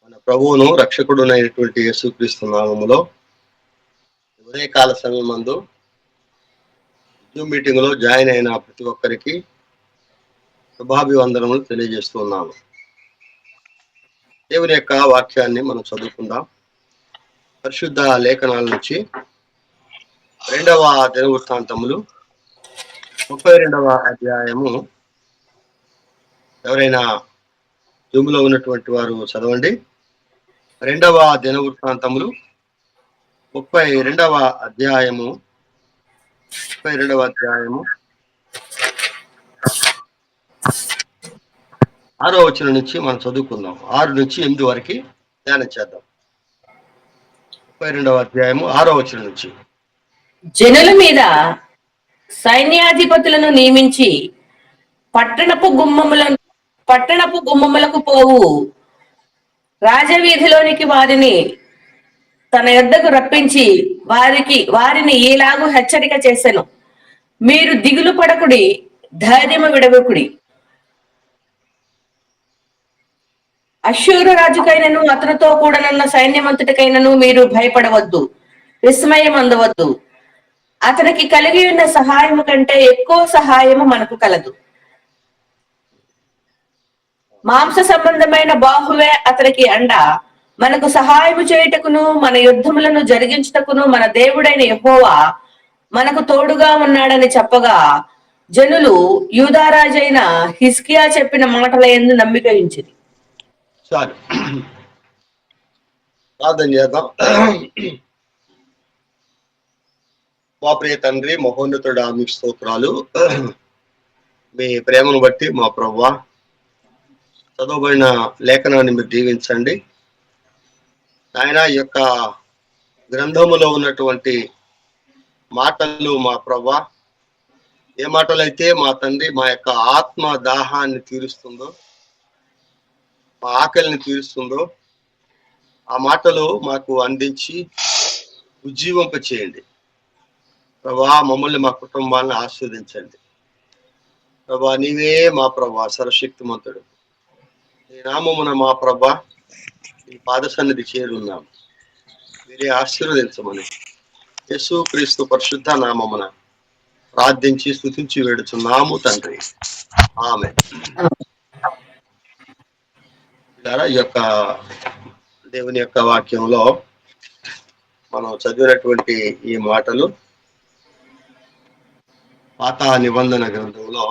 మన ప్రభువును రక్షకుడునైనటువంటి యేసుక్రీస్తు నామములో ఉదయకాల సమయమందు జూమ్ మీటింగ్ లో జాయిన్ అయిన ప్రతి ఒక్కరికి శుభాభివందనములు తెలియజేస్తున్నాను. దేవుని యొక్క వాక్యాన్ని మనం చదువుకుందాం. పరిశుద్ధ లేఖనాల నుంచి 2వ దినవృత్తాంతములు 32వ అధ్యాయము. ఎవరైనా జూమ్ లో ఉన్నటువంటి వారు చదవండి. 2వ దినవృత్తాంతములు 32వ అధ్యాయము 32వ అధ్యాయము 6వ వచనం నుంచి మనం చదువుకుందాం. 6 నుంచి 8 వరకు ధ్యానం చేద్దాం. 32వ అధ్యాయము 6వ వచనం నుంచి. జనుల మీద సైన్యాధిపతులను నియమించి పట్టణపు గుమ్మములకు పోవు రాజవీధిలోనికి వారిని తన యొద్దకు రప్పించి వారిని ఈలాగు హెచ్చరిక చేసెను. మీరు దిగులు పడకుడి, ధైర్యము విడవకుడి. అష్షూరు రాజుకైనను అతనితో కూడనున్న సైన్యమంతటికైనను మీరు భయపడవద్దు, విస్మయం అందవద్దు. అతనికి కలిగి ఉన్న సహాయము కంటే ఎక్కువ సహాయము మనకు కలదు. మాంస సంబంధమైన బాహువే అతనికి అండ. మనకు సహాయము చేయుటకును మన యుద్ధములను జరిగించుటకును మన దేవుడైన యెహోవా మనకు తోడుగా ఉన్నాడని చెప్పగా జనులు యూదారాజైన హిజ్కియా చెప్పిన మాటల యందు నమ్మిక ఉంచిరి. చాలు, ప్రార్థన చేద్దాం. మా ప్రియ తండ్రి, మహోన్నతుడా, మీకు స్తోత్రాలు. మీ ప్రేమను బట్టి మా ప్రభువా చదవబడిన లేఖనాన్ని మీరు దీవించండి. ఆయన యొక్క గ్రంథములో ఉన్నటువంటి మాటలు మా ప్రభువా, ఏ మాటలైతే మా తండ్రి మా యొక్క ఆత్మ దాహాన్ని తీరుస్తుందో, మా ఆకలిని తీరుస్తుందో ఆ మాటలు మాకు అందించి ఉజ్జీవింప చేయండి ప్రభా. మమ్మల్ని మా కుటుంబాలను ఆస్వాదించండి ప్రభా. నీవే మా ప్రభా సర్వశక్తిమంతుడు. నీ నామమున మా ప్రభా నీ పాద సన్నిధి చేరున్నాం. మీరే ఆశీర్వదించమని యేసుక్రీస్తు పరిశుద్ధ నామమున ప్రార్థించి స్తుతించి వేడుచున్నాము తండ్రి, ఆమేన్. ఈ యొక్క దేవుని యొక్క వాక్యంలో మనం చదివినటువంటి ఈ మాటలు పాత నిబంధన గ్రంథంలో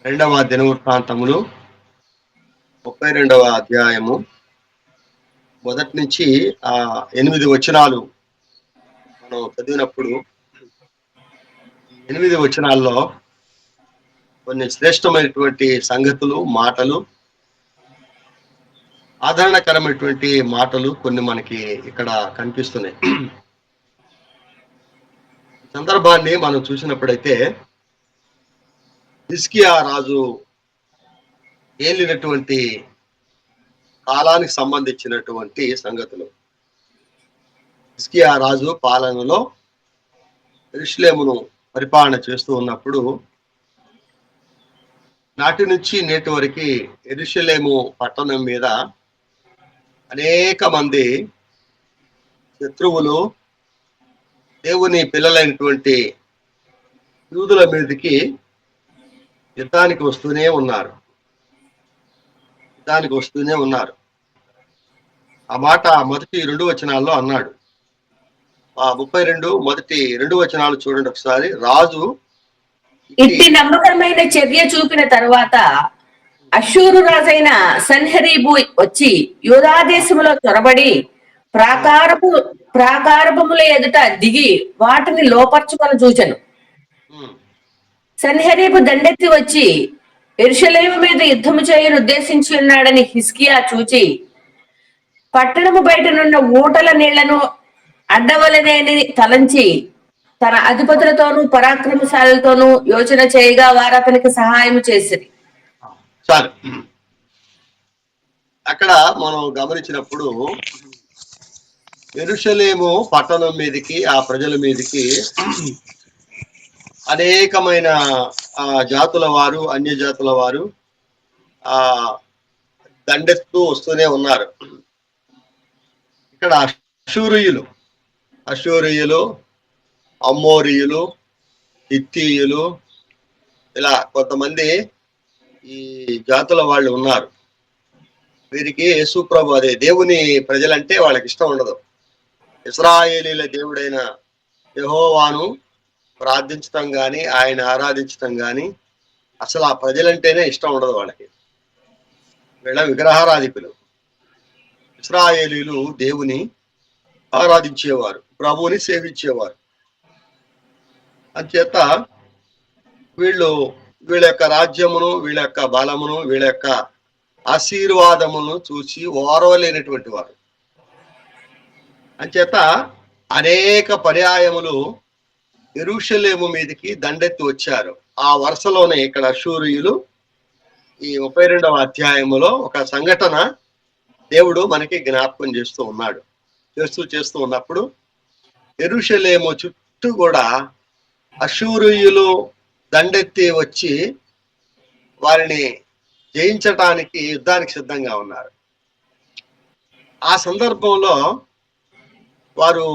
2వ దినవృత్తాంతములు 32వ అధ్యాయము మొదటి నుంచి 8 వచనాలు మనం చదివినప్పుడు 8 వచనాల్లో కొన్ని శ్రేష్టమైనటువంటి సంగతులు, మాటలు, ఆదరణకరమైనటువంటి మాటలు కొన్ని మనకి ఇక్కడ కనిపిస్తున్నాయి. సందర్భాన్ని మనం చూసినప్పుడైతే హిజ్కియా రాజు ఏలినటువంటి కాలానికి సంబంధించినటువంటి సంగతులు. హిజ్కియా రాజు పాలనలో యెరూషలేమును పరిపాలన చేస్తూ ఉన్నప్పుడు నాటి నుంచి నేటి వరకు యెరూషలేము పట్టణం మీద అనేక మంది శత్రువులు దేవుని పిల్లలైనటువంటి యూదుల మీదకి యుద్ధానికి వస్తూనే ఉన్నారు. ఆ మాట మొదటి 2 వచనాల్లో అన్నాడు. 32 మొదటి 2 వచనాలు చూడండి ఒకసారి. రాజు ఇట్టి నమ్మకమైన చర్య చూపిన తరువాత అష్షూరు రాజైన సన్హెరీబు వచ్చి యూదా దేశములో చొరబడి ప్రాకారముల ఎదుట దిగి వాటిని లోపర్చుకొని చూచెను. సన్హెరీబు దండెత్తి వచ్చి యెరూషలేము మీద యుద్ధము చేయను ఉద్దేశించి ఉన్నాడని హిజ్కియా చూచి పట్టణము బయటనున్న ఊటల నీళ్లను అడ్డవలనేని తలంచి తన అధిపతులతోనూ పరాక్రమశాలతోనూ యోచన చేయగా వారు అతనికి సహాయం చేసిరి. చాలు. అక్కడ మనం గమనించినప్పుడు యెరూషలేము పట్టణం మీదకి, ఆ ప్రజల మీదకి అనేకమైన జాతుల వారు, అన్య జాతుల వారు దండెత్తు వస్తూనే ఉన్నారు. ఇక్కడ అశూరియులు, అమ్మోరియులు, హిత్తీయులు, ఇలా కొంతమంది ఈ జాతుల వాళ్ళు ఉన్నారు. వీరికి యేసుప్రభు, అదే దేవుని ప్రజలంటే వాళ్ళకి ఇష్టం ఉండదు. ఇశ్రాయేలీల దేవుడైన యెహోవాను ప్రార్థించటం గాని, ఆయన ఆరాధించటం గాని, అసలు ఆ ప్రజలంటేనే ఇష్టం ఉండదు వాళ్ళకి. వీళ్ళ విగ్రహారాధికులు. ఇశ్రాయేలీలు దేవుని ఆరాధించేవారు, ప్రభువుని సేవించేవారు. అంచేత వీళ్ళ యొక్క రాజ్యమును, వీళ్ళ యొక్క బలమును, వీళ్ళ యొక్క ఆశీర్వాదమును చూసి ఓర్వలేనటువంటి వారు. అంచేత అనేక పర్యాయములు యెరూషలేము మీదకి దండెత్తి వచ్చారు. ఆ వరుసలోనే ఇక్కడ అశూరియులు ఈ 32వ అధ్యాయములో ఒక సంఘటన దేవుడు మనకి జ్ఞాపకం చేస్తూ ఉన్నప్పుడు యెరూషలేము చుట్టూ కూడా అశూరియులు దండెత్తి వచ్చి వారిని జయించటానికి యుద్ధానికి సిద్ధంగా ఉన్నారు. ఆ సందర్భంలో వారు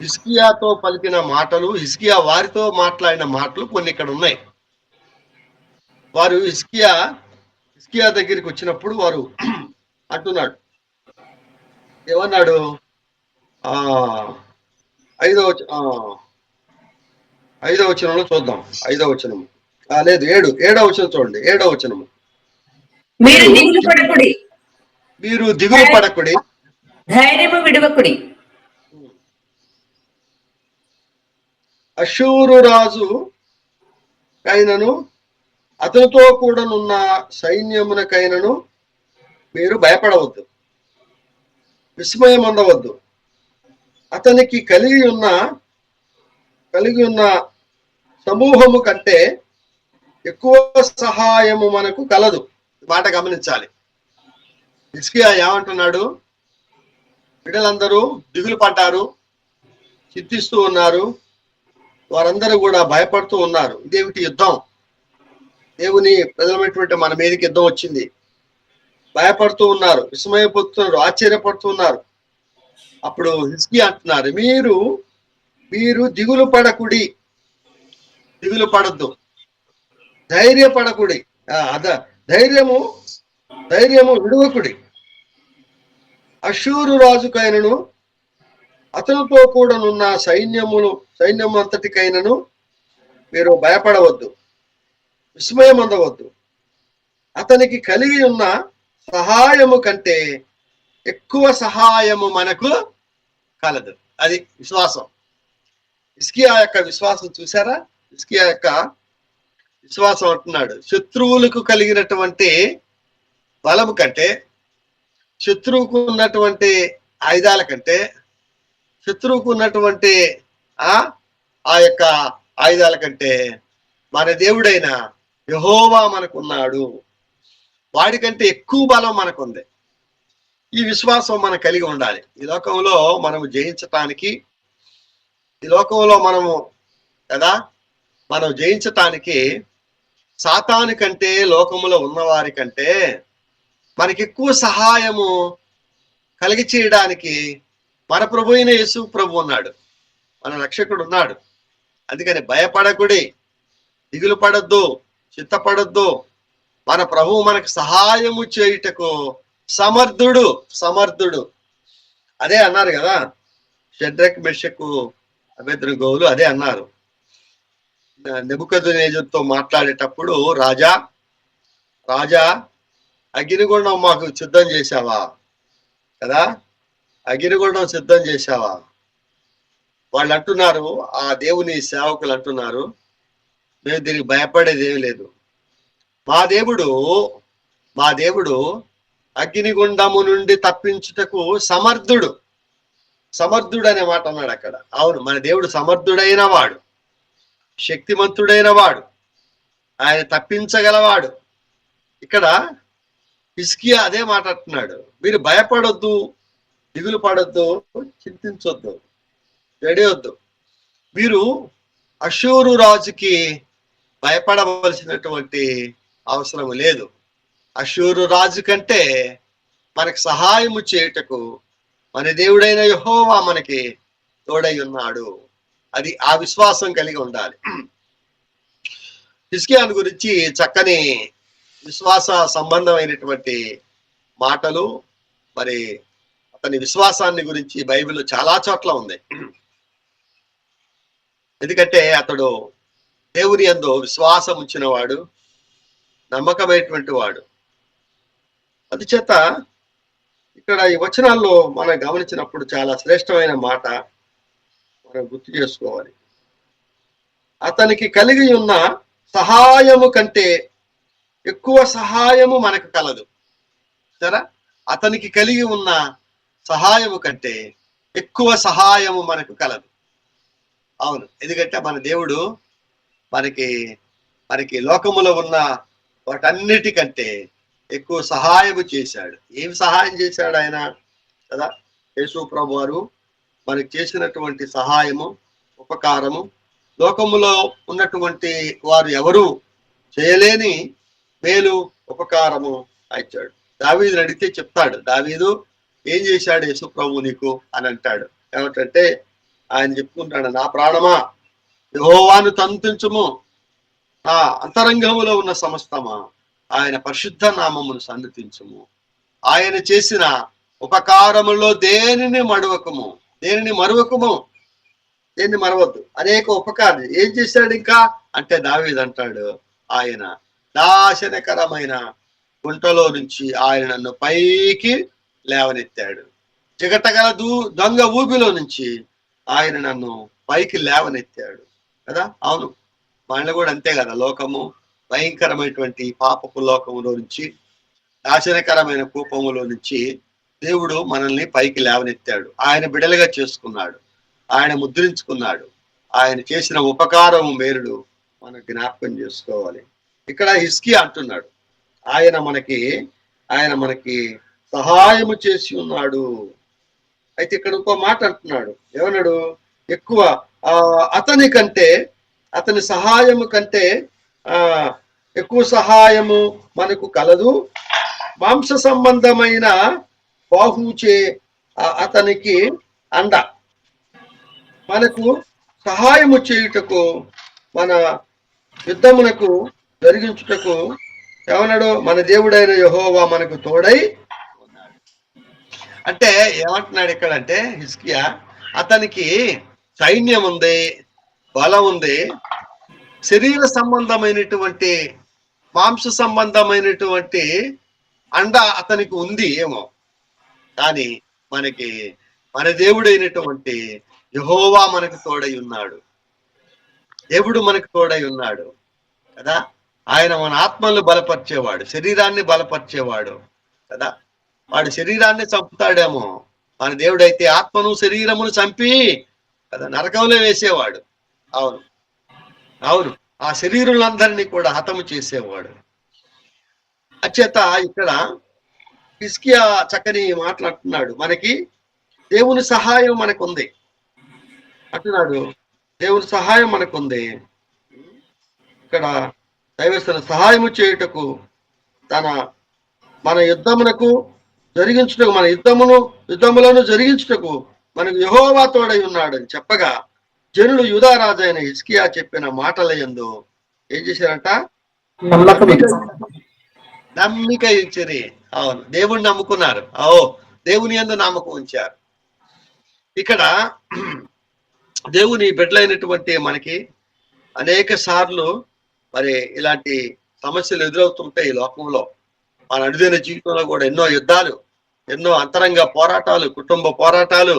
హిజ్కియాతో పలికిన మాటలు, హిజ్కియా వారితో మాట్లాడిన మాటలు కొన్ని ఇక్కడ ఉన్నాయి. వారు హిజ్కియా దగ్గరికి వచ్చినప్పుడు వారు అంటున్నాడు, ఏమన్నాడు? 5వ వచనంలో చూద్దాం. 5వ వచనము లేదు, 7వ వచనం చూడండి. 7వ వచనము, మీరు దిగులు పడకుడి, మీరు దిగులు పడకుడి, ధైర్యము విడవకుడి. అశూరు రాజు కైనను అతనితో కూడానున్న సైన్యమునకైనను మీరు భయపడవద్దు, విస్మయం అందవద్దు. అతనికి కలిగి ఉన్న సమూహము కంటే ఎక్కువ సహాయము మనకు కలదు. మాట గమనించాలి. హిజ్కియా ఏమంటున్నాడు? బిడ్డలందరూ దిగులు పడ్డారు, చింతిస్తూ ఉన్నారు, వారందరూ కూడా భయపడుతూ ఉన్నారు. ఇదేమిటి యుద్ధం? దేవుని ప్రజలమైనటువంటి మన మీదకి యుద్ధం వచ్చింది. భయపడుతూ ఉన్నారు, విస్మయపోతున్నారు, ఆశ్చర్యపడుతున్నారు. అప్పుడు హిజ్కియా అంటున్నారు, మీరు దిగులు పడకుడి, దిగులు పడద్దు, ధైర్యపడకుడి, ధైర్యము విడువకుడి. అశూరు రాజుకైనను అతనితో కూడానున్న సైన్యము అంతటికైనను మీరు భయపడవద్దు, విస్మయం అందవద్దు. అతనికి కలిగి ఉన్న సహాయము కంటే ఎక్కువ సహాయము మనకు కలదు. అది విశ్వాసం. హిజ్కియా యొక్క విశ్వాసం చూసారా? హిజ్కియా యొక్క విశ్వాసం అంటున్నాడు, శత్రువులకు కలిగినటువంటి బలము కంటే, శత్రువుకు ఉన్నటువంటి ఆయుధాల కంటే, శత్రువుకు ఉన్నటువంటి ఆ యొక్క ఆయుధాల కంటే మన దేవుడైన యెహోవా మనకున్నాడు. వాడికంటే ఎక్కువ బలం మనకుంది. ఈ విశ్వాసం మనం కలిగి ఉండాలి. ఈ లోకంలో మనము జయించటానికి, ఈ లోకంలో మనం జయించటానికి సాతాను కంటే, లోకములో ఉన్నవారి కంటే మనకి ఎక్కువ సహాయము కలిగి చేయడానికి మన ప్రభు అయిన యేసు ప్రభు ఉన్నాడు, మన రక్షకుడు ఉన్నాడు. అందుకని భయపడకుడి, దిగులు పడద్దు, చింతపడద్దు. మన ప్రభువు మనకు సహాయము చేయుటకు సమర్థుడు. అదే అన్నారు కదా షడ్రక్, మెషకు, అబేద్నెగోలు అదే అన్నారు. నెబుకద్నెజరుతో మాట్లాడేటప్పుడు, రాజా అగ్నిగుండం మాకు సిద్ధం చేశావా కదా, అగ్నిగుండం సిద్ధం చేశావా? వాళ్ళు అంటున్నారు, ఆ దేవుని సేవకులు అంటున్నారు, మేము దీనికి భయపడేది ఏమీ లేదు. మా దేవుడు అగ్నిగుండము నుండి తప్పించుటకు సమర్థుడు అనే మాట అన్నాడు అక్కడ. అవును, మన దేవుడు సమర్థుడైన వాడు, శక్తిమంతుడైన వాడు, ఆయన తప్పించగలవాడు. ఇక్కడ హిజ్కియా అదే మాట్లాడుతున్నాడు, మీరు భయపడొద్దు, దిగులు పడొద్దు, చింతించొద్దు, జడియొద్దు. మీరు అశూరు రాజుకి భయపడవలసినటువంటి అవసరం లేదు. అష్షూరు రాజు కంటే మనకు సహాయము చేయుటకు మన దేవుడైన యెహోవా మనకి తోడై ఉన్నాడు. అది ఆ విశ్వాసం కలిగి ఉండాలి. హిజ్కియాను గురించి చక్కని విశ్వాస సంబంధమైనటువంటి మాటలు, మరి అతని విశ్వాసాన్ని గురించి బైబిల్ చాలా చోట్ల ఉంది. ఎందుకంటే అతడు దేవుని యందు విశ్వాసం ఉంచిన వాడు, నమ్మకమైనటువంటి వాడు. అందుచేత ఇక్కడ ఈ వచనాల్లో మనం గమనించినప్పుడు చాలా శ్రేష్టమైన మాట మనం గుర్తు చేసుకోవాలి. అతనికి కలిగి ఉన్న సహాయము కంటే ఎక్కువ సహాయము మనకు కలదు. సరే, అతనికి కలిగి ఉన్న సహాయము కంటే ఎక్కువ సహాయము మనకు కలదు. అవును, ఎందుకంటే మన దేవుడు మనకి లోకములో ఉన్న వాటన్నిటికంటే ఎక్కువ సహాయము చేశాడు. ఏం సహాయం చేశాడు ఆయన కదా? యేసు ప్రభు వారు మనకి చేసినటువంటి సహాయము, ఉపకారము లోకములో ఉన్నటువంటి వారు ఎవరు చేయలేని మేలు, ఉపకారము ఇచ్చాడు. దావీదుని అడిగితే చెప్తాడు, దావీదు ఏం చేశాడు యేసు ప్రభు నీకు అని అంటాడు. ఏమంటే ఆయన చెప్పుకుంటాడు, నా ప్రాణమా యెహోవాను తంతించుము, నా అంతరంగములో ఉన్న సమస్తమా ఆయన పరిశుద్ధ నామమును సన్నతించుము. ఆయన చేసిన ఉపకారములో దేనిని మరువకము, దేనిని మరవద్దు. అనేక ఉపకారం ఏం చేశాడు ఇంకా అంటే దావీదు అంటాడు, ఆయన నాశనకరమైన గుంటలో నుంచి ఆయన నన్ను పైకి లేవనెత్తాడు. చిగటగల దొంగ ఊబిలో నుంచి ఆయన నన్ను పైకి లేవనెత్తాడు కదా. అవును, మనల్ని కూడా అంతే కదా. లోకము భయంకరమైనటువంటి పాపపు లోకములో నుంచి, నాశనకరమైన కూపములో నుంచి దేవుడు మనల్ని పైకి లేవనెత్తాడు. ఆయన బిడలుగా చేసుకున్నాడు, ఆయన ముద్రించుకున్నాడు. ఆయన చేసిన ఉపకారము మేలుడు మనం జ్ఞాపకం చేసుకోవాలి. ఇక్కడ హిజ్కియా అంటున్నాడు, ఆయన మనకి సహాయము చేసి ఉన్నాడు. అయితే ఇక్కడ ఇంకో మాట అంటున్నాడు, ఏమన్నాడు? ఎక్కువ అతని సహాయము కంటే ఎక్కువ సహాయము మనకు కలదు. మాంస సంబంధమైన బాహుచే అతనికి అండ మనకు సహాయము చేయుటకు, మన యుద్ధమునకు జరిగించుటకు ఏమన్నాడు? మన దేవుడైన యెహోవా మనకు తోడై ఉన్నాడు. అంటే ఏమంటున్నాడు ఇక్కడ అంటే హిజ్కియా, అతనికి సైన్యం ఉంది, బలం ఉంది, శరీర సంబంధమైనటువంటి, మాంస సంబంధమైనటువంటి అండ అతనికి ఉంది ఏమో, కానీ మన దేవుడైనటువంటి యెహోవా మనకు తోడై ఉన్నాడు. దేవుడు మనకు తోడై ఉన్నాడు కదా. ఆయన మన ఆత్మలను బలపరిచేవాడు, శరీరాన్ని బలపరిచేవాడు కదా. వాడు శరీరాన్ని చంపుతాడేమో, మన దేవుడైతే ఆత్మను శరీరమును చంపి కదా నరకంలో వేసేవాడు. అవును, ఆ శరీరులందరినీ కూడా హతము చేసేవాడు. అచేత ఇక్కడ హిజ్కియా చక్కని మాట్లాడుతున్నాడు, మనకి దేవుని సహాయం మనకుంది అంటున్నాడు. దేవుని సహాయం మనకుంది. ఇక్కడ దైవస్థన సహాయము చేయుటకు, మన యుద్ధమునకు జరిగించుటకు, మన యుద్ధములను జరిగించుటకు మనకు యెహోవా తోడై ఉన్నాడు అని చెప్పగా, జనులు యూదారాజు అయిన హిజ్కియా చెప్పిన మాటల యందు ఏం చేశారంట? నమ్మిక ఇచ్చిరి. అవును, దేవుణ్ణి నమ్ముకున్నారు. దేవుని యందు నమ్మకం ఉంచారు. ఇక్కడ దేవుని బిడ్డలైనటువంటి మనకి అనేక సార్లు మరి ఇలాంటి సమస్యలు ఎదురవుతుంటాయి ఈ లోకంలో. మన అనుదిన జీవితంలో కూడా ఎన్నో యుద్ధాలు, ఎన్నో అంతరంగ పోరాటాలు, కుటుంబ పోరాటాలు,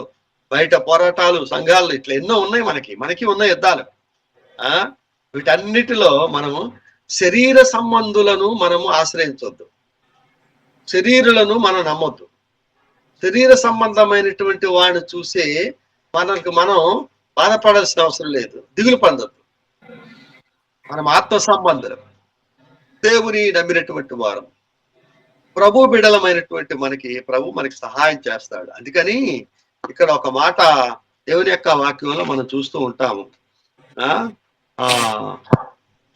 బయట పోరాటాలు, సంఘాలు, ఇట్లా ఎన్నో ఉన్నాయి. మనకి ఉన్న యుద్ధాలు. వీటన్నిటిలో మనము శరీర సంబంధులను మనము ఆశ్రయించవద్దు, శరీరులను మనం నమ్మొద్దు. శరీర సంబంధమైనటువంటి వాడిని చూసి మనం బాధపడాల్సిన అవసరం లేదు, దిగులు పొందొద్దు. మనం ఆత్మ సంబంధులు, దేవుని నమ్మినటువంటి వారు, ప్రభు బిడలమైనటువంటి ప్రభు మనకి సహాయం చేస్తాడు. అందుకని ఇక్కడ ఒక మాట దేవుని యొక్క వాక్యంలో మనం చూస్తూ ఉంటాము.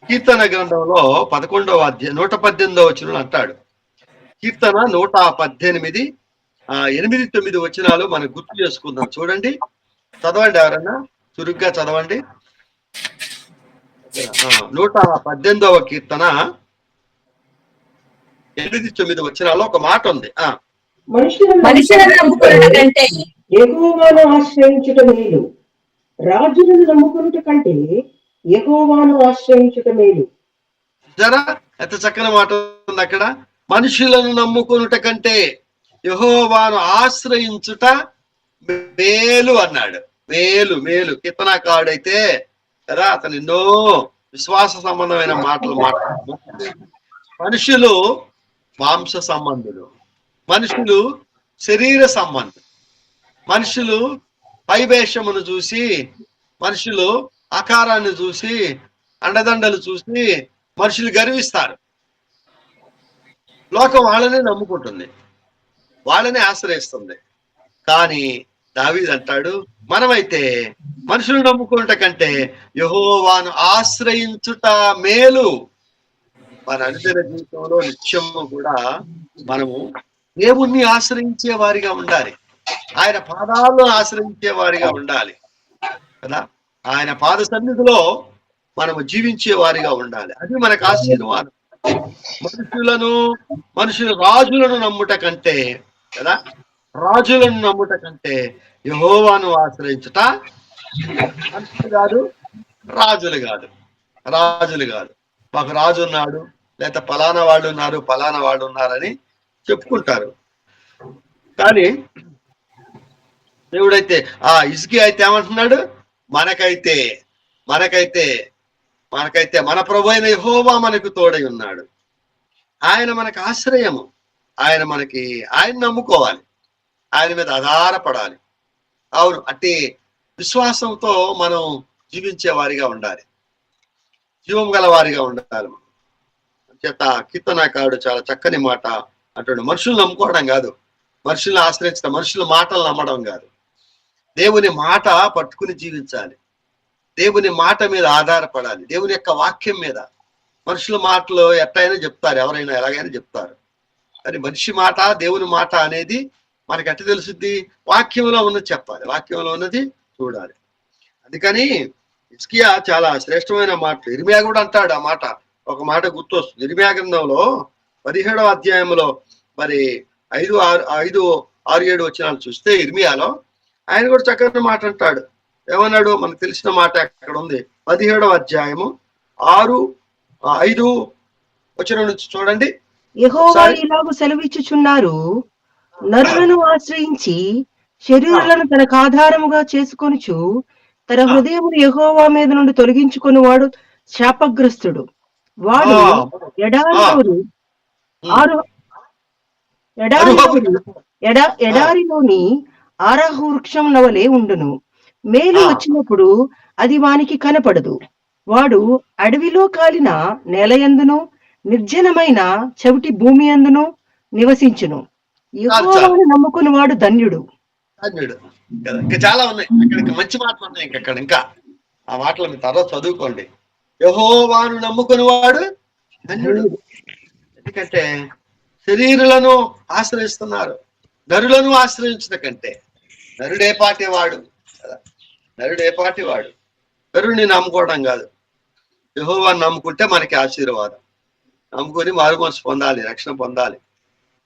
కీర్తన గ్రంథంలో 11వ అధ్యాయం 118వ వచనంలో అంటాడు, కీర్తన 118 8-9 వచనాలు మనం గుర్తు చేసుకుందాం. చూడండి, చదవండి, ఎవరన్నా చురుగ్గా చదవండి. 118వ కీర్తన 8-9 వచనాల్లో ఒక మాట ఉంది. మనుషులను నమ్ముకున్నట కంటే యెహోవాను ఆశ్రయించుట మేలు, రాజులను నమ్ముకున్నట కంటే యెహోవాను ఆశ్రయించుట మేలు. జరా ఎంత చక్కని మాట ఉంది అక్కడ. మనుషులను నమ్ముకునుట కంటే యెహోవాను ఆశ్రయించుట మేలు అన్నాడు. మేలు మేలు. కీర్తనకారుడైతే కదా, అతను ఎన్నో విశ్వాస సంబంధమైన మాటలు మాట్లాడుతున్నాడు. మనుషులు మాంస సంబంధులు, మనుషులు శరీర సంబంధం, మనుషులు పైవేషమును చూసి, మనుషులు ఆకారాన్ని చూసి, అండదండలు చూసి మనుషులు గర్విస్తారు. లోకం వాళ్ళనే నమ్ముకుంటుంది, వాళ్ళనే ఆశ్రయిస్తుంది. కానీ దావీదు అంటాడు, మనమైతే మనుషులు నమ్ముకున్నట కంటే యెహోవాను ఆశ్రయించుట మేలు. మన అనుదిన జీవితంలో నిత్యము కూడా మనము దేవుణ్ణి ఆశ్రయించే వారిగా ఉండాలి. ఆయన పాదాలను ఆశ్రయించే వారిగా ఉండాలి కదా. ఆయన పాద సన్నిధిలో మనము జీవించే వారిగా ఉండాలి. అది మనకు ఆశీర్వాదం. మనుషులు రాజులను నమ్ముట కంటే కదా, రాజులను నమ్ముట కంటే యెహోవాను ఆశ్రయించుట. మనుషులు కాదు, రాజులు కాదు, రాజులు కాదు. మాకు రాజు ఉన్నాడు, లేదా పలానా వాళ్ళు ఉన్నారు, పలానా వాళ్ళు ఉన్నారని చెప్పుకుంటారు. కానీ దేవుడైతే ఇసుకి అయితే ఏమంటున్నాడు, మనకైతే మనకైతే మనకైతే మన ప్రభు అయిన యెహోవా మనకు తోడై ఉన్నాడు. ఆయన మనకు ఆశ్రయము. ఆయన నమ్ముకోవాలి, ఆయన మీద ఆధారపడాలి. అవును, అట్టి విశ్వాసంతో మనం జీవించే వారిగా ఉండాలి, జీవం గల వారిగా ఉండాలి. చేత కీర్తనకారుడు చాలా చక్కని మాట అంటాడు. మనుషులు నమ్ముకోవడం కాదు, మనుషుల్ని ఆశ్రయించడం, మనుషుల మాటలు నమ్మడం కాదు. దేవుని మాట పట్టుకుని జీవించాలి, దేవుని మాట మీద ఆధారపడాలి, దేవుని యొక్క వాక్యం మీద. మనుషుల మాటలు ఎట్టయినా చెప్తారు, ఎవరైనా ఎలాగైనా చెప్తారు. కానీ మనిషి మాట, దేవుని మాట అనేది మనకి ఎట్ట తెలుసుద్ది? వాక్యంలో ఉన్నది చెప్పాలి, వాక్యంలో ఉన్నది చూడాలి. అందుకని హిజ్కియా చాలా శ్రేష్టమైన మాటలు. ఇర్మియా కూడా అంటాడు ఆ మాట. ఒక మాట గుర్తొస్తుంది. ఇర్మియా గ్రంథంలో 17వ అధ్యాయంలో మరి 5-6-7 వచనాలు చూస్తే ఇర్మియాలో ఆయన కూడా చక్కని మాట అంటాడు. ఏమన్నాడు? మనకు తెలిసిన మాట అక్కడ ఉంది. 17వ అధ్యాయము 6-5 వచనం నుంచి చూడండి. యెహోవా ఇలాగు సెలవిచ్చుచున్నారు, నరులను ఆశ్రయించి శరీరులను తనకు ఆధారముగా చేసుకొనుచు తన హృదయమును యెహోవా మీద నుండి తొలగించుకొని వాడు శాపగ్రస్తుడు. వాడు ఎడారిలోని ఆరాహు వృక్షం నవలే ఉండును. మేలు వచ్చినప్పుడు అది వానికి కనపడదు. వాడు అడవిలో కాలిన నేలయందును నిర్జనమైన చెవిటి భూమి అందును నివసించును. యెహోవాను నమ్ముకుని వాడు ధన్యుడు. ఇంకా చాలా ఉన్నాయి అక్కడికి, మంచి మాటలు ఉన్నాయి ఇంకా ఆ మాటలు మీ తర్వాత చదువుకోండి. యెహోవాను నమ్ముకుని వాడు ధన్యుడు. ఎందుకంటే శరీరులను ఆశ్రయిస్తున్నారు, నరులను ఆశ్రయించిన కంటే. నరుడే పాటి వాడు కదా, నరుడే పాటి వాడు. నరుడిని నమ్ముకోవడం కాదు, యెహోవాను నమ్ముకుంటే మనకి ఆశీర్వాదం. నమ్ముకొని మారుమనసు పొందాలి, రక్షణ పొందాలి.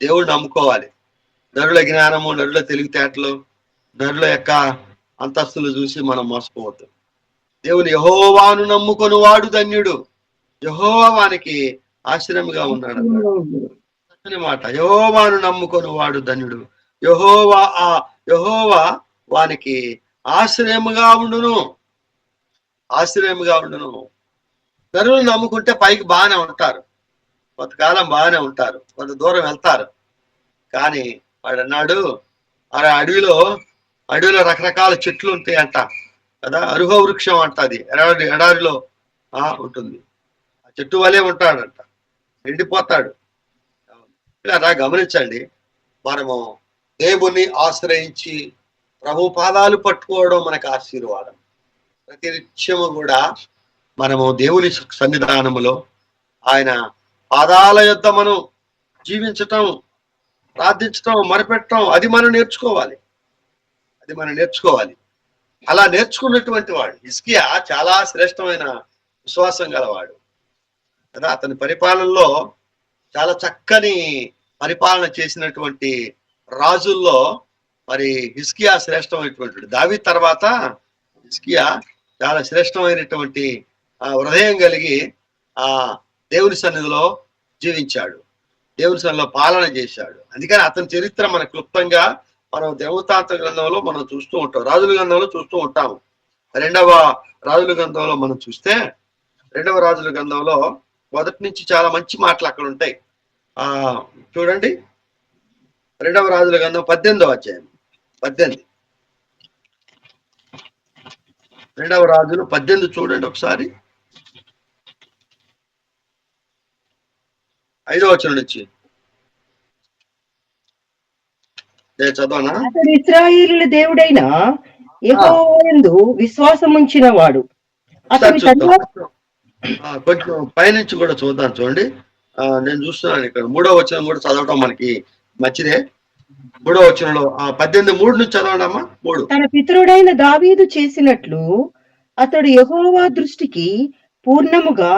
దేవుడు నమ్ముకోవాలి. నరుల జ్ఞానము, నరుల తెలివితేటలు, నరుల యొక్క అంతస్తులు చూసి మనం మోసపోవద్దు. దేవుని యెహోవాను నమ్ముకొని వాడు ధన్యుడు. యెహోవా వానికి ఆశ్రయముగా ఉన్నాడు అన్నమాట. మాట, యెహోవాను నమ్ముకొని వాడు ధన్యుడు. యెహోవా వానికి ఆశ్రయముగా ఉండును, ఆశ్రయముగా ఉండును. నరులను నమ్ముకుంటే పైకి బాగానే ఉంటారు, కొంతకాలం బాగానే ఉంటారు, కొంత దూరం వెళ్తారు. కానీ వాడు అన్నాడు, అడవిలో రకరకాల చెట్లు ఉంటాయంట కదా. అరుహ వృక్షం అంటది, ఎడారిలో ఉంటుంది. ఆ చెట్టు వలే ఉంటాడంట, ఎండిపోతాడు. ఇలా గమనించండి, మనము దేవుని ఆశ్రయించి ప్రభు పాదాలు పట్టుకోవడం మనకు ఆశీర్వాదం. ప్రతి నిత్యము కూడా మనము దేవుని సన్నిధానములో ఆయన పాదాల యొద్ద మనం జీవించటం, ప్రార్థించటం, మొరపెట్టడం అది మనం నేర్చుకోవాలి. అలా నేర్చుకున్నటువంటి వాడు హిజ్కియా చాలా శ్రేష్టమైన విశ్వాసం గలవాడు కదా. అతని పరిపాలనలో చాలా చక్కని పరిపాలన చేసినటువంటి రాజుల్లో మరి హిజ్కియా శ్రేష్టమైనటువంటి. దావీదు తర్వాత హిజ్కియా చాలా శ్రేష్టమైనటువంటి హృదయం కలిగి దేవుని సన్నిధిలో జీవించాడు, దేవుని సన్నిధిలో పాలన చేశాడు. అందుకని అతని చరిత్ర మన క్లుప్తంగా మనం దేవతాంత గ్రంథంలో మనం చూస్తూ ఉంటాం, రాజుల గ్రంథంలో చూస్తూ ఉంటాము. రెండవ రాజుల గ్రంథంలో మనం చూస్తే, రెండవ రాజుల గ్రంథంలో మొదటి నుంచి చాలా మంచి మాటలు అక్కడ ఉంటాయి. చూడండి, రెండవ రాజుల గ్రంథం 18వ అధ్యాయం 18. రెండవ రాజులు 18 చూడండి ఒకసారి, 5వ వచనం నుంచి చదవనా. అతడు ఇశ్రాయేలుల దేవుడైన యెహోవా యందు విశ్వాసం ఉంచిన వాడు. అతని కొంచెం పైనుంచి కూడా చూద్దాం. చూడండి, నేను చూస్తున్నాను ఇక్కడ 3వ వచనం కూడా చదవటం మనకి మంచిదే. 3వ వచనంలో 18:3 నుంచి చదవండి అమ్మా. 3. తన పితరుడైన దావీదు చేసినట్లు అతడు యెహోవా దృష్టికి పూర్ణముగా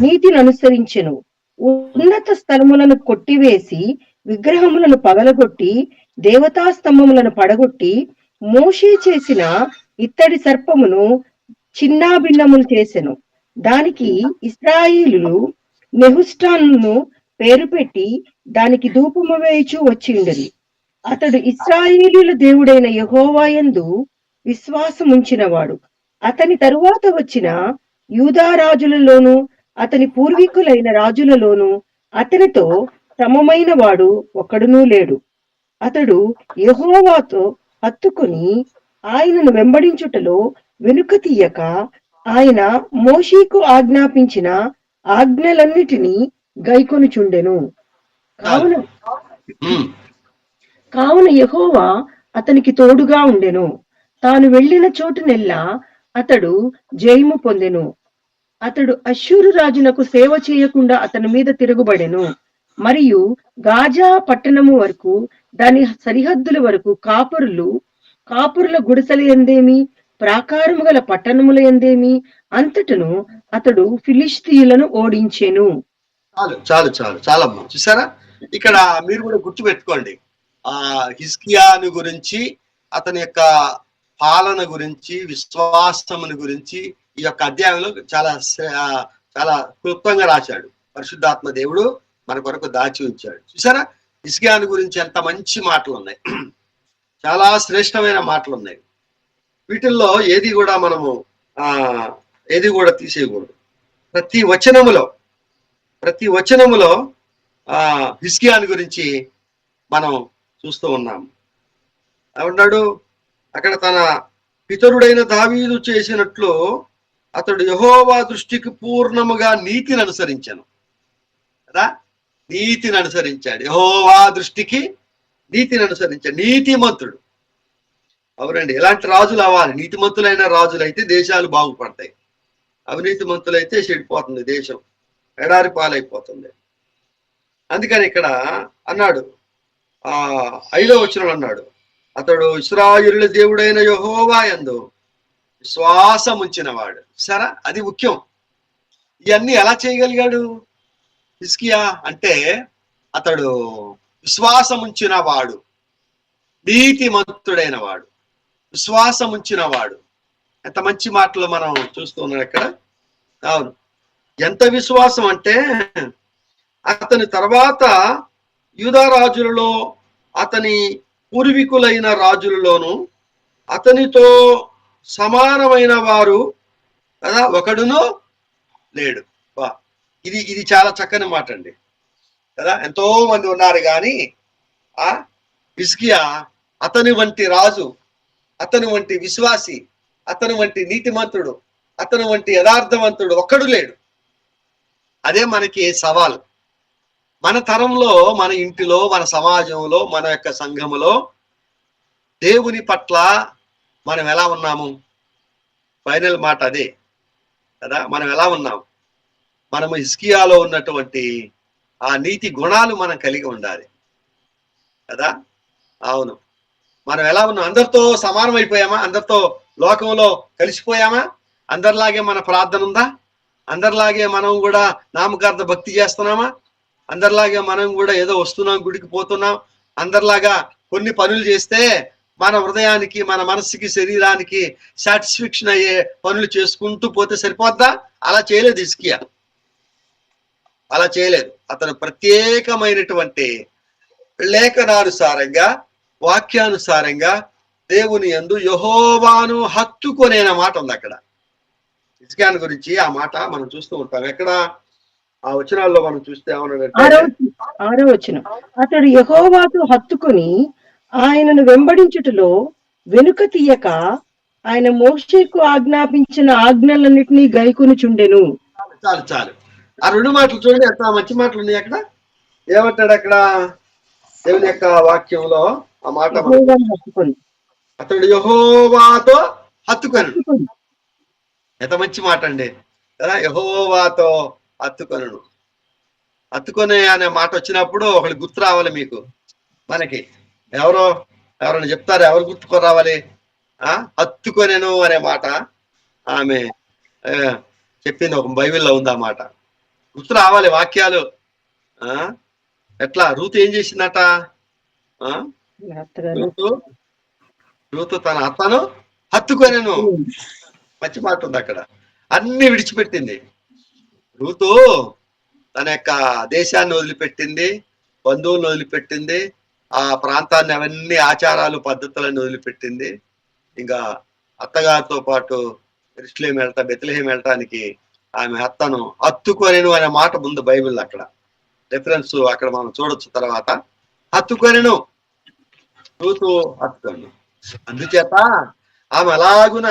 నీతిని అనుసరించెను. ఉన్నత స్థలములను కొట్టివేసి విగ్రహములను పగలగొట్టి దేవతా స్తంభములను పడగొట్టి మోషే చేసిన ఇత్తడి సర్పమును చిన్నాభిన్నములు చేసెను. దానికి ఇశ్రాయేలులు నెహుష్టాను పేరు పెట్టి దానికి ధూపము వేయుచు వచ్చిండెను. అతడు ఇశ్రాయేలుల దేవుడైన యెహోవా యందు విశ్వాసముంచినవాడు. అతని తరువాత వచ్చిన యూదా రాజులలోను అతని పూర్వీకులైన రాజులలోను అతనితో సమమైన వాడు ఒకడునూ లేడు. అతడు యెహోవాతో హత్తుకుని ఆయనను వెంబడించుటలో వెనుక తీయక ఆయన మోషేకు ఆజ్ఞాపించిన ఆజ్ఞలన్నిటినీ గైకొనుచుండెను. కావున యెహోవా అతనికి తోడుగా ఉండెను. తాను వెళ్లిన చోటునెల్లా అతడు జయము పొందెను. అతడు అష్షూరు రాజునకు సేవ చేయకుండా అతని మీద తిరుగుబడెను. మరియు గాజా పట్టణము వరకు దాని సరిహద్దుల వరకు కాపురుల గుడిసెల ఎందేమి, ప్రాకారము గల పట్టణముల ఎందేమి అంతటను అతడు ఫిలిష్తీయులను ఓడించెను. చాలు చాలా చూసారా. ఇక్కడ మీరు కూడా గుర్తు పెట్టుకోండి, హిజ్కియాను గురించి, అతని యొక్క పాలన గురించి, విశ్వాసముని గురించి ఈ యొక్క అధ్యాయంలో చాలా క్లుప్తంగా రాశాడు. పరిశుద్ధాత్మ దేవుడు మన కొరకు దాచి ఉంచాడు. చూసారా, హిజ్కియాను గురించి ఎంత మంచి మాటలు ఉన్నాయి, చాలా శ్రేష్టమైన మాటలు ఉన్నాయి. వీటిల్లో ఏది కూడా తీసేయకూడదు. ప్రతి వచనములో హిజ్కియాను గురించి మనం చూస్తూ ఉన్నాం. ఏమన్నాడు అక్కడ? తన పితరుడైన దావీదు చేసినట్లు అతడు యెహోవా దృష్టికి పూర్ణముగా నీతిని అనుసరించాను కదా. నీతిని అనుసరించాడు, యెహోవా దృష్టికి నీతిని అనుసరించాడు. నీతిమంతుడు. అవునండి, ఎలాంటి రాజులు అవ్వాలి? నీతిమంతులైన రాజులు అయితే దేశాలు బాగుపడతాయి. అవినీతిమంతులైతే చెడిపోతుంది, దేశం ఎడారి పాలైపోతుంది. అందుకని ఇక్కడ అన్నాడు, 5వ వచనంలో అన్నాడు, అతడు ఇశ్రాయేలుల దేవుడైన యెహోవా యందు విశ్వాసం ఉంచినవాడు. సరే, అది ముఖ్యం. ఇవన్నీ ఎలా చేయగలిగాడు హిజ్కియా అంటే? అతడు విశ్వాసం ఉంచిన వాడు, నీతిమంతుడైన వాడు, విశ్వాసం ఉంచిన వాడు. ఎంత మంచి మాటలు మనం చూస్తున్నాం ఇక్కడ. అవును, ఎంత విశ్వాసం అంటే అతని తర్వాత యూదా రాజులలో, అతని పూర్వీకులైన రాజులలోను అతనితో సమానమైన వారు కదా ఒకడును లేడు. ఇది చాలా చక్కని మాట అండి కదా. ఎంతో మంది ఉన్నారు కానీ హిజ్కియా అతని వంటి రాజు, అతని వంటి విశ్వాసి, అతని వంటి నీతిమంతుడు, అతని వంటి యథార్థవంతుడు ఒక్కడు లేడు. అదే మనకి సవాల్. మన తరంలో, మన ఇంటిలో, మన సమాజంలో, మన యొక్క సంఘములో దేవుని పట్ల మనం ఎలా ఉన్నాము? ఫైనల్ మాట అదే కదా. మనం ఎలా ఉన్నాము? మనము హిజ్కియాలో ఉన్నటువంటి ఆ నీతి గుణాలు మనం కలిగి ఉండాలి కదా. అవును, మనం ఎలా ఉన్నాం? అందరితో సమానం అయిపోయామా? అందరితో లోకంలో కలిసిపోయామా? అందరిలాగే మన ప్రార్థన ఉందా? అందరిలాగే మనం కూడా నామకార్థ భక్తి చేస్తున్నామా? అందరిలాగే మనం కూడా ఏదో వస్తున్నాం, గుడికి పోతున్నాం, అందరిలాగా కొన్ని పనులు చేస్తే మన హృదయానికి, మన మనస్సుకి, శరీరానికి సాటిస్ఫాక్షన్ అయ్యే పనులు చేసుకుంటూ పోతే సరిపోద్దా? అలా చేయలేదు హిజ్కియా, అలా చేయలేదు. అతను ప్రత్యేకమైనటువంటి లేఖనానుసారంగా, వాక్యానుసారంగా దేవుని యందు యెహోవాను హత్తుకొనే మాట ఉంది అక్కడ. హిజ్కియాను గురించి ఆ మాట మనం చూస్తూ ఉంటాం. ఎక్కడ ఆ వచనాల్లో మనం చూస్తే ఏమన్నాడంటే, 6వ వచనం, అతడు యెహోవాతో హత్తుకొని ఆయనను వెంబడించుటలో వెనుక తీయక ఆయన మోషేకు ఆజ్ఞాపించిన ఆజ్ఞలన్నిటినీ గైకొనుచుండెను. చాలు చాలు, ఆ 2 మాటలు చూడండి ఎంత మంచి మాటలు ఉన్నాయి అక్కడ. ఏమంటాడు అక్కడ దేవుని యొక్క వాక్యంలో? ఆ మాట యెహోవాను హత్తుకొని, అతడు యెహోవాతో హత్తుకొను. ఎంత మంచి మాట అండి కదా, యెహోవాతో హత్తుకొను. హత్తుకొనే అనే మాట వచ్చినప్పుడు ఒకళ్ళు గుర్తు రావాలి మీకు, మనకి. ఎవరైనా చెప్తారు, ఎవరు గుర్తుకు రావాలి? హత్తుకొనెను అనే మాట ఆమె చెప్పింది, ఒక బైబిల్లో ఉంది ఆ మాట. గుర్తు రావాలి వాక్యాలు. ఎట్లా రూతు ఏం చేసిందట? రూతు తన అత్తను హత్తుకొనెను. మంచి మాట ఉంది అక్కడ. అన్ని విడిచిపెట్టింది రూతు. తన యొక్క దేశాన్ని వదిలిపెట్టింది, బంధువులను వదిలిపెట్టింది, ఆ ప్రాంతాన్ని, అవన్నీ ఆచారాలు పద్ధతులను వదిలిపెట్టింది. ఇంకా అత్తగారితో పాటు బెత్లెహేం వెళ్ళటానికి ఆమె అత్తను హత్తుకొనెను అనే మాట ముందు బైబిల్ అక్కడ రెఫరెన్స్ అక్కడ మనం చూడొచ్చు. తర్వాత హత్తుకొనెను, రూతు హత్తుకొనెను. అందుచేత ఆమె అలాగున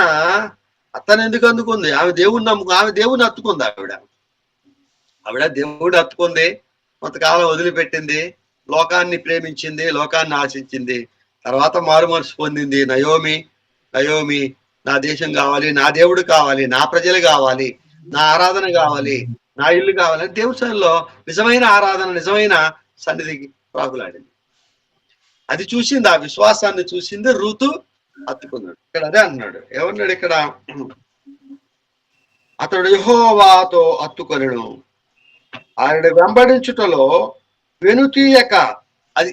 అత్తను ఎందుకు అందుకుంది? ఆమె దేవుణ్ణి హత్తుకుంది. ఆవిడ దేవుడు హత్తుకుంది, కొంతకాలం వదిలిపెట్టింది, లోకాన్ని ప్రేమించింది, లోకాన్ని ఆశించింది. తర్వాత మారు మనసు పొందింది. నయోమి నా దేశం కావాలి, నా దేవుడు కావాలి, నా ప్రజలు కావాలి, నా ఆరాధన కావాలి, నా ఇల్లు కావాలి. దేవుడి సన్నిధిలో నిజమైన ఆరాధన, నిజమైన సన్నిధికి ప్రాకులాడింది. అది చూసింది, ఆ విశ్వాసాన్ని చూసింది, రూతు హత్తుకున్నాడు. ఇక్కడ అదే అన్నాడు. ఏమన్నాడు ఇక్కడ? అతడు యెహోవాతో హత్తుకొనెను, ఆయన వెంబడించుటలో వెనుతీయక. అది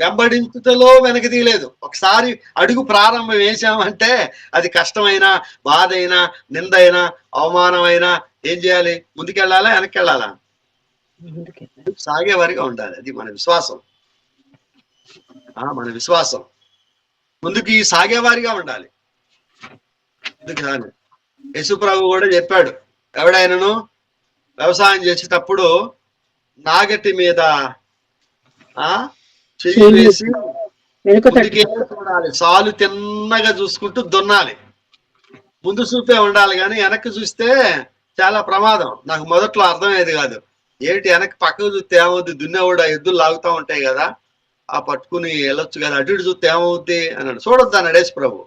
వెంబడించుటలో వెనక తీయలేదు. ఒకసారి అడుగు ప్రారంభం వేసామంటే అది కష్టమైనా, బాధ అయినా, నిందైనా, అవమానమైనా ఏం చేయాలి? ముందుకెళ్ళాలా, వెనక్కి వెళ్ళాలా? సాగే వారిగా ఉండాలి. అది మన విశ్వాసం. మన విశ్వాసం ముందుకి సాగేవారిగా ఉండాలి. యేసుప్రభు కూడా చెప్పాడు, ఎవడైనాను వ్యవసాయం చేసేటప్పుడు నాగటి మీద చెయ్యి వేసి చూడాలి, సాలు తిన్నగా చూసుకుంటూ దున్నాలి. ముందు చూపే ఉండాలి, కానీ వెనక్కి చూస్తే చాలా ప్రమాదం. నాకు మొదట్లో అర్థమయ్యేది కాదు, ఏంటి వెనక్కి పక్కకు చూస్తే ఏమవుద్ది, దున్నేవాడు ఎద్దులు లాగుతూ ఉంటాయి కదా, ఆ పట్టుకుని వెళ్ళొచ్చు కదా, అటు ఇటు చూస్తే ఏమవుద్ది అన్నాడు. చూడొద్దు అన్నాడు యేసు ప్రభు.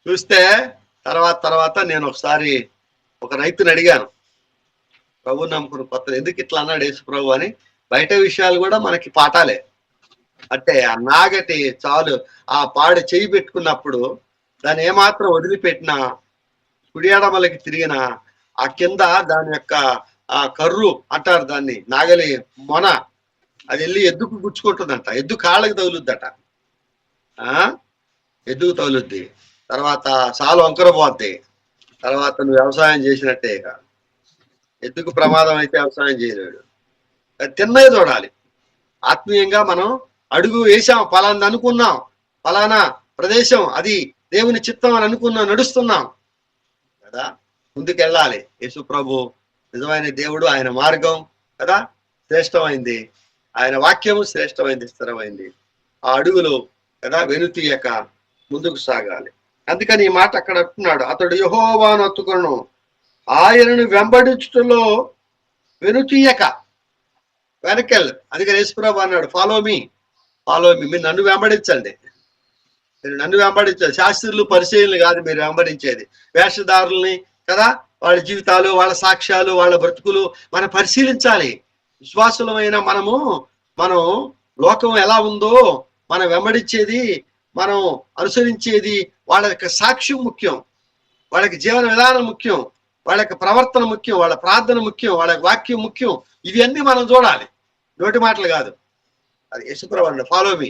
చూస్తే తర్వాత నేను ఒకసారి ఒక రైతుని అడిగాను, ప్రభు నమ్ముకుని కొత్త ఎందుకు ఇట్లా అన్నాడు యేసు ప్రభు అని. బయట విషయాలు కూడా మనకి పాఠాలే. అంటే ఆ నాగటి చాలు ఆ పాడు చేయి పెట్టుకున్నప్పుడు దాన్ని ఏమాత్రం వదిలిపెట్టినా, కుడి ఎడమలకి తిరిగిన ఆ కింద దాని యొక్క ఆ కర్రు అంటారు దాన్ని, నాగలి మొన, అది వెళ్ళి ఎద్దుకు గుచ్చుకుంటుందంట, ఎద్దు కాళ్ళకి తగులుద్దట, ఎద్దుకు తగులుద్ది. తర్వాత సాలు వంకరపోద్ది. తర్వాత నువ్వు వ్యవసాయం చేసినట్టే. ఇక ఎద్దుకు ప్రమాదం అయితే వ్యవసాయం చేయలేడు. తిన్నది చూడాలి. ఆత్మీయంగా మనం అడుగు వేసాం, ఫలానా అనుకున్నాం, ఫలానా ప్రదేశం అది దేవుని చిత్తం అని అనుకున్నాం, నడుస్తున్నాం కదా, ముందుకెళ్ళాలి. యేసు ప్రభు నిజమైన దేవుడు, ఆయన మార్గం కదా శ్రేష్టమైంది, ఆయన వాక్యము శ్రేష్టమైంది, స్థిరమైంది. ఆ అడుగులు కదా వెనుతీయక ముందుకు సాగాలి. అందుకని ఈ మాట అక్కడ అంటున్నాడు, అతడు యెహోవాను హత్తుకొనెను, ఆయనను వెంబడించుటలో వెనుతీయక. వెనకెళ్ళు. అందుకని యేసుప్రభు అన్నాడు, ఫాలో మీ. మీరు నన్ను వెంబడించండి, మీరు నన్ను వెంబడించాలి. శాస్త్రులు పరిచయలు కాదు మీరు వెంబడించేది, వేషధారుల్ని కదా, వాళ్ళ జీవితాలు, వాళ్ళ సాక్ష్యాలు, వాళ్ళ బ్రతుకులు మనం పరిశీలించాలి. విశ్వాసులమైన మనం లోకం ఎలా ఉందో మనం వెంబడించేది, మనం అనుసరించేది, వాళ్ళ యొక్క సాక్ష్యం ముఖ్యం, వాళ్ళకి జీవన విధానం ముఖ్యం, వాళ్ళ యొక్క ప్రవర్తన ముఖ్యం, వాళ్ళ ప్రార్థన ముఖ్యం, వాళ్ళ వాక్యం ముఖ్యం. ఇవన్నీ మనం చూడాలి, నోటి మాటలు కాదు. అది యేసుప్రభు అన్నాడు, ఫాలో మీ,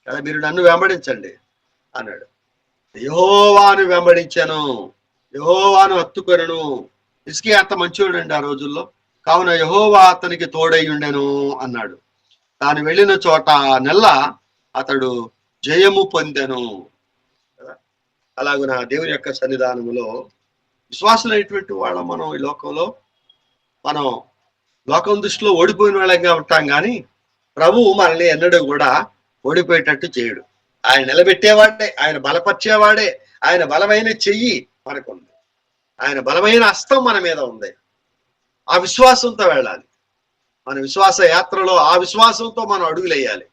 కదా మీరు నన్ను వెంబడించండి అన్నాడు. యెహోవాను వెంబడించాను, యెహోవాను హత్తుకొనెను. హిజ్కియా అంత మంచివాడండి ఆ రోజుల్లో. కావున యెహోవా అతనికి తోడై ఉండెను అన్నాడు. తాను వెళ్ళిన చోట నెల అతడు జయము పొందెను. అలాగున దేవుని యొక్క సన్నిధానములో విశ్వాసులైనటువంటి వాళ్ళం మనం ఈ లోకంలో మనం లోకం దృష్టిలో ఓడిపోయిన వాళ్ళంగా ఉంటాం, కానీ ప్రభువు మనల్ని ఎన్నడూ కూడా ఓడిపోయేటట్టు చేయడు. ఆయన నిలబెట్టేవాడే, ఆయన బలపరిచేవాడే, ఆయన బలమైన చెయ్యి మనకుంది, ఆయన బలమైన హస్తం మన మీద ఉంది. ఆ విశ్వాసంతో వెళ్ళాలి. మన విశ్వాస యాత్రలో ఆ విశ్వాసంతో మనం అడుగులేయాలి.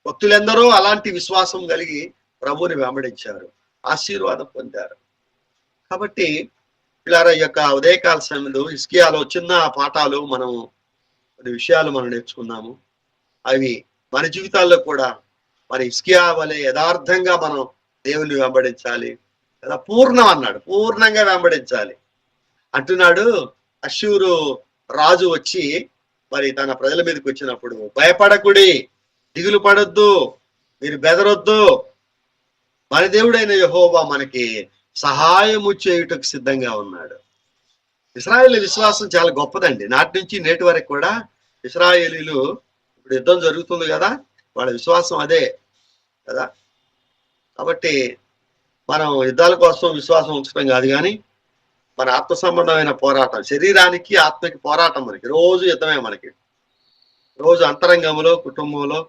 భక్తులెందరో అలాంటి విశ్వాసం కలిగి ప్రభువుని వెంబడించారు, ఆశీర్వాదం పొందారు. కాబట్టి పిల్లారా, ఈ యొక్క ఉదయకాల సమయంలో హిజ్కియాలో చిన్న పాఠాలు, మనం కొన్ని విషయాలు మనం నేర్చుకున్నాము. అవి మన జీవితాల్లో కూడా మన హిజ్కియా వలె యథార్థంగా మనం దేవుని వెంబడించాలి కదా. పూర్ణం అన్నాడు, పూర్ణంగా వెంబడించాలి అంటున్నాడు. అష్షూరు రాజు వచ్చి మరి తన ప్రజల మీదకి వచ్చినప్పుడు, భయపడకుడి, దిగులు పడొద్దు, మీరు బెదరొద్దు, మన దేవుడైన యెహోవా మనకి సహాయము చేయుటకు సిద్ధంగా ఉన్నాడు. ఇశ్రాయేలు విశ్వాసం చాలా గొప్పదండి. నాటి నుంచి నేటి వరకు కూడా ఇశ్రాయేలీలు, ఇప్పుడు యుద్ధం జరుగుతుంది కదా, వాళ్ళ విశ్వాసం అదే కదా. కాబట్టి మనం యుద్ధాల కోసం విశ్వాసం ఉంచడం కాదు, కానీ మన ఆత్మ సంబంధమైన పోరాటం, శరీరానికి ఆత్మకి పోరాటం. మనకి రోజు యుద్ధమే, మనకి రోజు అంతరంగంలో, కుటుంబంలో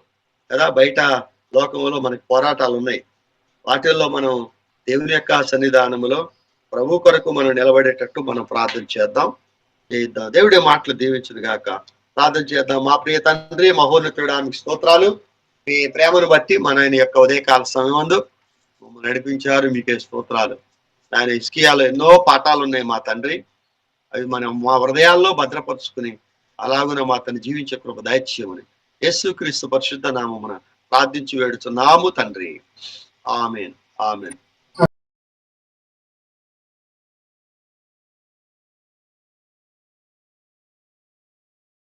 కదా, బయట లోకంలో మనకి పోరాటాలు ఉన్నాయి. వాటిల్లో మనం దేవుని యొక్క సన్నిధానములో ప్రభు కొరకు మనం నిలబడేటట్టు మనం ప్రార్థన చేద్దాం. దేవుడి మాటలు దీవించును గాక. ప్రార్థన చేద్దాం. మా ప్రియ తండ్రి, మహోన్నతుడా, మీకు స్తోత్రాలు. మీ ప్రేమను బట్టి మన ఆయన యొక్క ఉదయకాల సమయం మమ్మల్ని నడిపించారు, మీకే స్తోత్రాలు. ఆయన హిజ్కియాలో ఎన్నో పాఠాలు ఉన్నాయి మా తండ్రి, అవి మనం మా హృదయాల్లో భద్రపరుచుకుని అలాగున మా తను జీవించే కృప దయచేయమని యేసుక్రీస్తు పరిశుద్ధ నామమున ప్రార్థించి వేడుచున్నాము తండ్రి. ఆమేన్, ఆమేన్.